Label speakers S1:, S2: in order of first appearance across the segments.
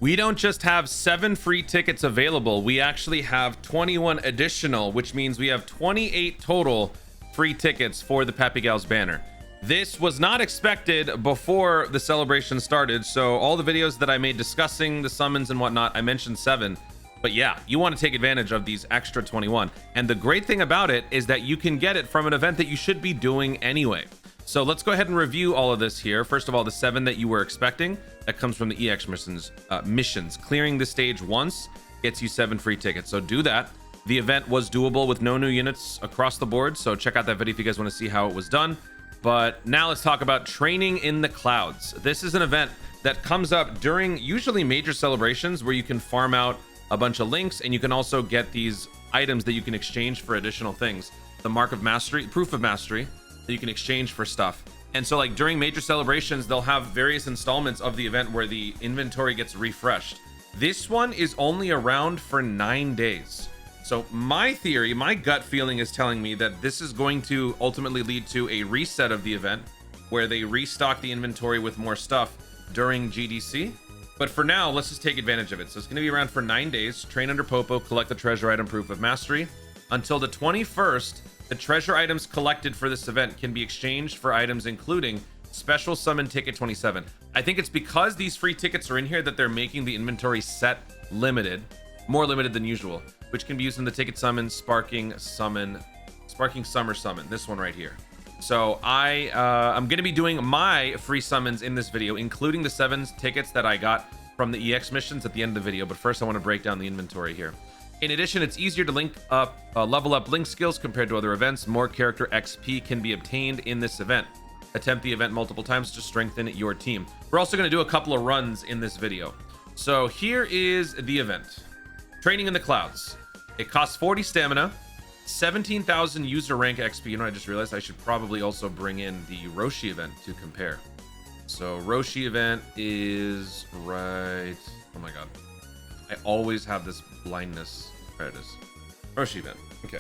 S1: We don't just have 7 free tickets available, we actually have 21 additional, which means we have 28 total free tickets for the Peppy Gals banner. This was not expected before the celebration started, so all the videos that I made discussing the summons and whatnot, I mentioned 7. But yeah, you want to take advantage of these extra 21. And the great thing about it is that you can get it from an event that you should be doing anyway. So let's go ahead and review all of this here. First of all, the 7 that you were expecting, that comes from the EX missions. Clearing the stage once gets you 7 free tickets. So do that. The event was doable with no new units across the board. So check out that video if you guys want to see how it was done. But now let's talk about training in the clouds. This is an event that comes up during usually major celebrations where you can farm out a bunch of links, and you can also get these items that you can exchange for additional things. The mark of mastery, proof of mastery, that you can exchange for stuff. And so like during major celebrations, they'll have various installments of the event where the inventory gets refreshed. This one is only around for 9 days. So my theory, my gut feeling is telling me that this is going to ultimately lead to a reset of the event where they restock the inventory with more stuff during GDC. But for now, let's just take advantage of it. So it's going to be around for 9 days. Train under Popo, collect the treasure item proof of mastery. Until the 21st, the treasure items collected for this event can be exchanged for items including special summon ticket 27. I think it's because these free tickets are in here that they're making the inventory set limited, more limited than usual, which can be used in the ticket summon, sparking summer summon, this one right here. So I'm going to be doing my free summons in this video, including the 7 tickets that I got from the EX missions at the end of the video. But first I want to break down the inventory here. In addition, it's easier to level up link skills compared to other events. More character XP can be obtained in this event. Attempt the event multiple times to strengthen your team. We're also going to do a couple of runs in this video. So here is the event. Training in the clouds. It costs 40 stamina, 17,000 user rank XP. You know, I just realized I should probably also bring in the Roshi event to compare. So Roshi event is right. Oh my god, I always have this blindness. There it is. Roshi event. Okay,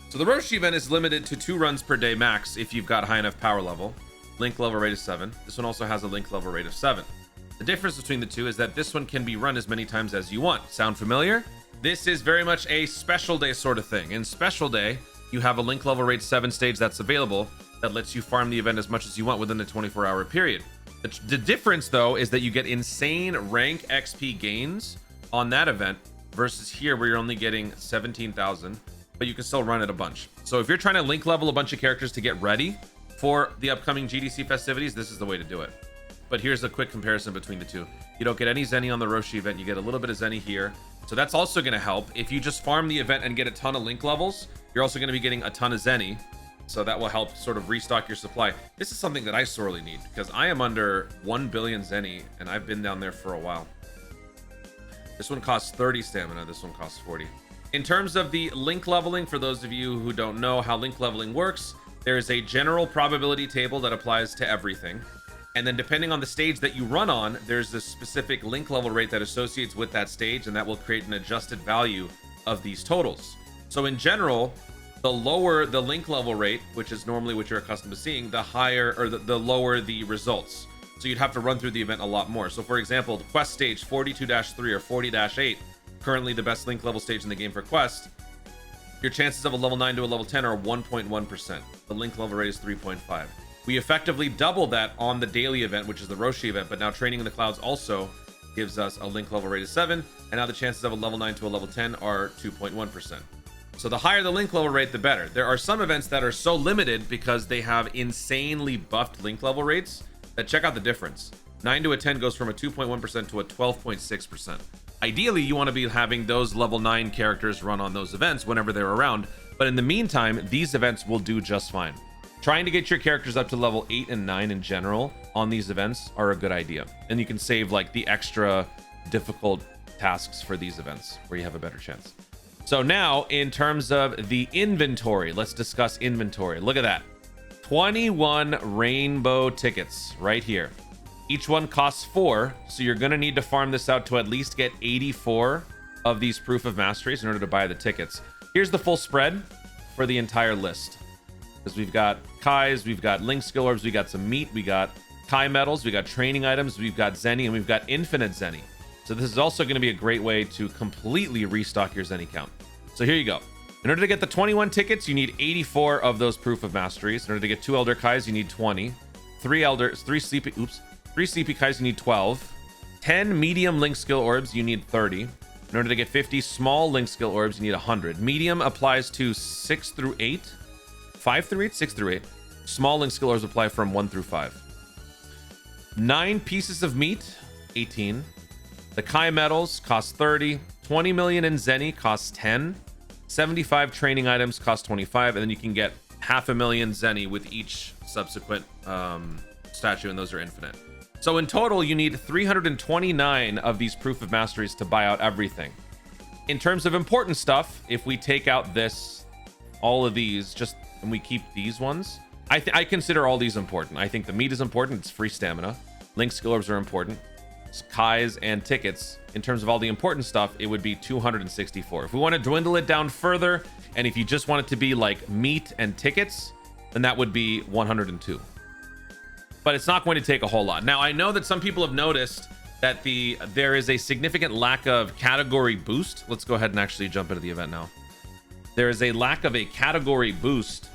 S1: so the Roshi event is limited to 2 runs per day max if you've got high enough power level. Link level rate is 7. This one also has a link level rate of 7. The difference between the two is that this one can be run as many times as you want. Sound familiar? This is very much a special day sort of thing. In special day, you have a link level rate 7 stage that's available that lets you farm the event as much as you want within a 24-hour period. The difference though is that you get insane rank XP gains on that event versus here where you're only getting 17,000, but you can still run it a bunch. So if you're trying to link level a bunch of characters to get ready for the upcoming GDC festivities, this is the way to do it. But here's a quick comparison between the two. You don't get any Zenny on the Roshi event. You get a little bit of Zenny here. So that's also going to help. If you just farm the event and get a ton of link levels, you're also going to be getting a ton of Zenny. So that will help sort of restock your supply. This is something that I sorely need because I am under 1 billion Zenny and I've been down there for a while. This one costs 30 stamina. This one costs 40. In terms of the link leveling, for those of you who don't know how link leveling works, there is a general probability table that applies to everything. And then depending on the stage that you run on, there's a specific link level rate that associates with that stage, and that will create an adjusted value of these totals. So in general, the lower the link level rate, which is normally what you're accustomed to seeing, the higher or the lower the results. So you'd have to run through the event a lot more. So for example, the quest stage 42-3 or 40-8, currently the best link level stage in the game for quest, your chances of a level 9 to a level 10 are 1.1%. The link level rate is 3.5. We effectively double that on the daily event, which is the Roshi event, but now training in the clouds also gives us a link level rate of 7, and now the chances of a level 9 to a level 10 are 2.1%. So the higher the link level rate, the better. There are some events that are so limited because they have insanely buffed link level rates that check out the difference. 9 to a 10 goes from a 2.1% to a 12.6%. Ideally, you want to be having those level 9 characters run on those events whenever they're around, but in the meantime, these events will do just fine. Trying to get your characters up to level 8 and 9 in general on these events are a good idea. And you can save like the extra difficult tasks for these events where you have a better chance. So now in terms of the inventory, let's discuss inventory. Look at that. 21 rainbow tickets right here. Each one costs 4. So you're going to need to farm this out to at least get 84 of these proof of masteries in order to buy the tickets. Here's the full spread for the entire list. Because we've got Kais, we've got Link Skill Orbs, we got some meat, we got Kai medals, we got training items, we've got Zenny, and we've got infinite Zenny. So this is also going to be a great way to completely restock your Zenny count. So here you go. In order to get the 21 tickets, you need 84 of those proof of masteries. In order to get 2 Elder Kais, you need 20. 3 CP Kais, you need 12. 10 medium link skill orbs, you need 30. In order to get 50 small link skill orbs, you need 100. Medium applies to 6 through 8. 5 through 8? 6 through 8. Small link skill orbs apply from 1 through 5. 9 pieces of meat, 18. The Kai medals cost 30. 20 million in Zenny costs 10. 75 training items cost 25. And then you can get 500,000 Zenny with each subsequent statue, and those are infinite. So in total, you need 329 of these proof of masteries to buy out everything. In terms of important stuff, if we take out this, all of these, and we keep these ones, I consider all these important. I think the meat is important. It's free stamina. Link skill orbs are important. Kais and tickets. In terms of all the important stuff, it would be 264. If we want to dwindle it down further, and if you just want it to be like meat and tickets, then that would be 102. But it's not going to take a whole lot. Now, I know that some people have noticed that there is a significant lack of category boost. Let's go ahead and actually jump into the event now. There is a lack of a category boost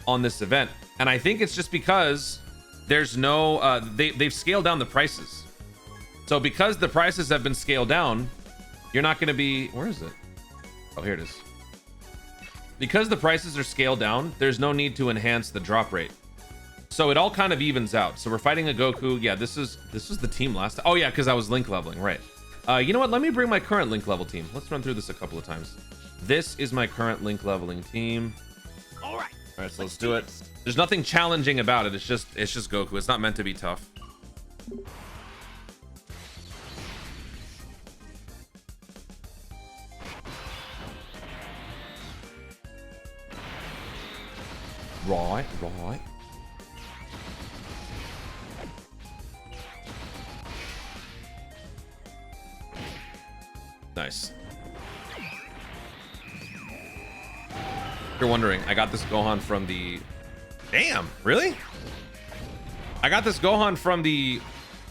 S1: on this event, and I think it's just because there's no they've scaled down the prices. So because the prices have been scaled down, you're not going to be, where is it? Oh, here it is. Because the prices are scaled down, there's no need to enhance the drop rate. So it all kind of evens out. So we're fighting a Goku. Yeah, this was the team last time. Oh yeah, because I was link leveling, right? You know what? Let me bring my current link level team. Let's run through this a couple of times. This is my current link leveling team. All right, so let's do it. There's nothing challenging about it. It's just Goku. It's not meant to be tough. Right. Nice. You're wondering, I got this Gohan from the... Damn, really? I got this Gohan from the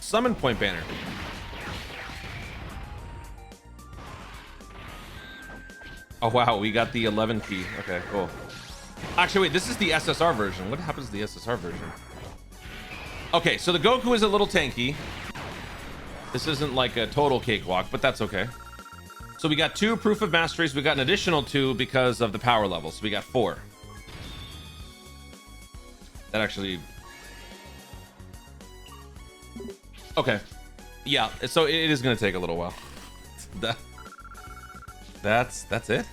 S1: Summon Point banner. Oh, wow, we got the 11 key. Okay, cool. Actually, wait, this is the SSR version. What happens to the SSR version? Okay, so the Goku is a little tanky. This isn't like a total cakewalk, but that's okay. So we got 2 proof of masteries. We got an additional 2 because of the power level. So we got 4. That actually... Okay. Yeah, so it is going to take a little while. That's it?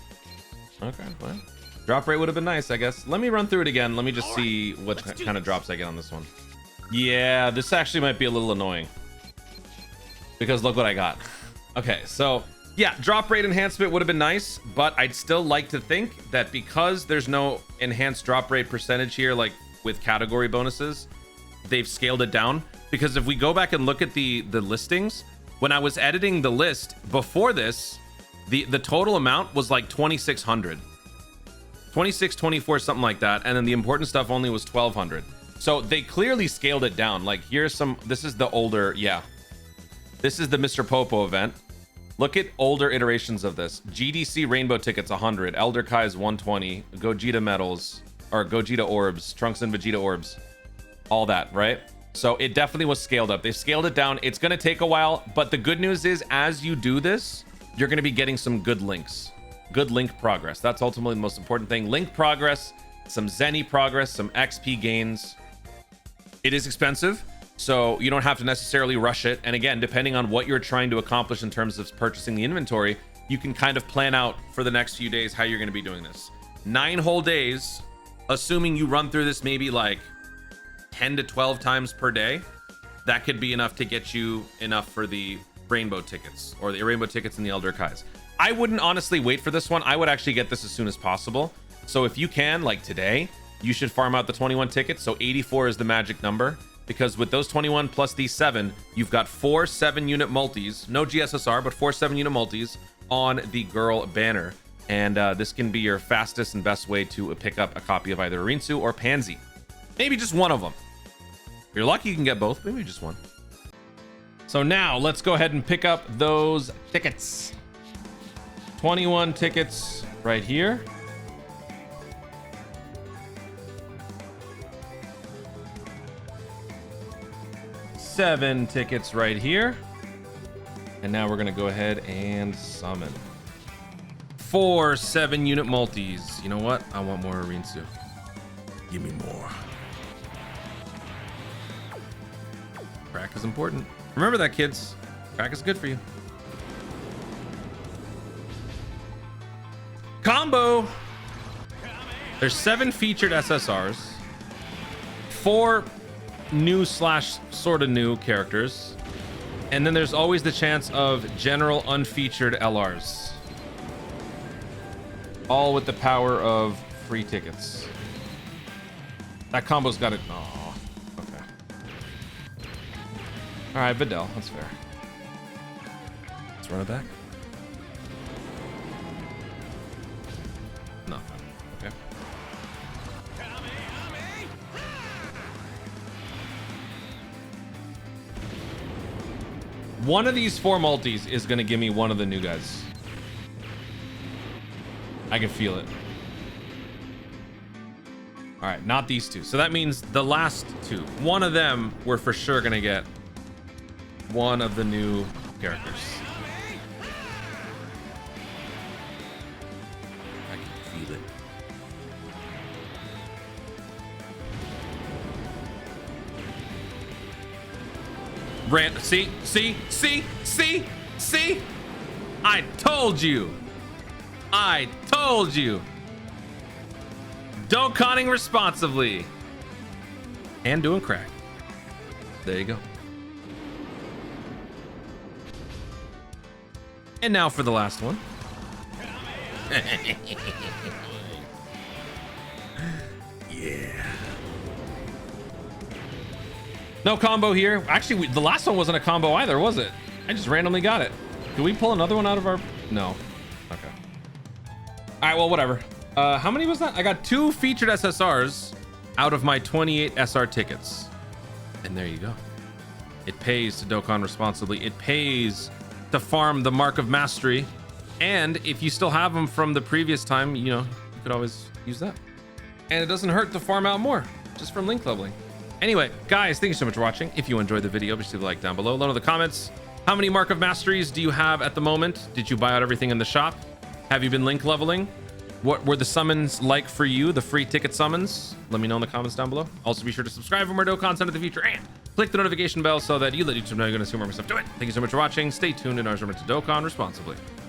S1: Okay, well. Drop rate would have been nice, I guess. Let me run through it again. Let me just see what kind of drops I get on this one. Yeah, this actually might be a little annoying. Because look what I got. Okay, so yeah, drop rate enhancement would have been nice, but I'd still like to think that because there's no enhanced drop rate percentage here, like with category bonuses, they've scaled it down. Because if we go back and look at the listings, when I was editing the list before this, the total amount was like 2,600. 26, 24, something like that. And then the important stuff only was 1,200. So they clearly scaled it down. Like here's this is the older, yeah. This is the Mr. Popo event. Look at older iterations of this. GDC rainbow tickets 100, Elder Kai's 120, Gogeta medals, or Gogeta orbs, Trunks and Vegeta orbs. All that, right? So it definitely was scaled up. They've scaled it down. It's going to take a while, but the good news is as you do this, you're going to be getting some good links. Good link progress. That's ultimately the most important thing. Link progress, some Zenny progress, some XP gains. It is expensive, so you don't have to necessarily rush it. And again, depending on what you're trying to accomplish in terms of purchasing the inventory, you can kind of plan out for the next few days how you're going to be doing this. 9 whole days, assuming you run through this maybe like 10 to 12 times per day, that could be enough to get you enough for the rainbow tickets or the rainbow tickets and the Elder Kais. I wouldn't honestly wait for this one. I would actually get this as soon as possible. So if you can, like today, you should farm out the 21 tickets. So 84 is the magic number, because with those 21 plus these 7, you've got 4 7-unit multis, no GSSR, but 4 7-unit multis on the girl banner. And this can be your fastest and best way to pick up a copy of either Rinsu or Pansy. Maybe just one of them. If you're lucky, you can get both, maybe just one. So now let's go ahead and pick up those tickets. 21 tickets right here. Seven tickets right here. And now we're gonna go ahead and summon 4 7-unit multis. You know what? I want more Arinsu. Give me more. Crack is important. Remember that, kids. Crack is good for you. Combo. There's 7 featured SSRs, 4 new slash sort of new characters, and then there's always the chance of general unfeatured LRs, all with the power of free tickets. That combo's got it. Oh, okay. All right, Videl, that's fair. Let's run it back. Nothing. Okay. One of these 4 multis is going to give me one of the new guys. I can feel it. All right, not these 2. So that means the last 2. One of them, we're for sure going to get one of the new characters. I can feel it. See? I told you. Dokkaning responsibly. And doing crack. There you go. And now for the last one. Yeah. No combo here. Actually, the last one wasn't a combo either, was it? I just randomly got it. Can we pull another one out of our... No. Okay. All right, well, whatever. How many was that? I got 2 featured SSRs out of my 28 SR tickets. And there you go. It pays to Dokkan responsibly. It pays to farm the Mark of Mastery. And if you still have them from the previous time, you know, you could always use that. And it doesn't hurt to farm out more just from link leveling. Anyway, guys, thank you so much for watching. If you enjoyed the video, please leave a like down below. Let me know in the comments. How many Mark of Masteries do you have at the moment? Did you buy out everything in the shop? Have you been link leveling? What were the summons like for you? The free ticket summons? Let me know in the comments down below. Also, be sure to subscribe for more Dokkan content in the future and click the notification bell so that you let YouTube know you're going to see more stuff. Do it. Thank you so much for watching. Stay tuned and always remember to Dokkan responsibly.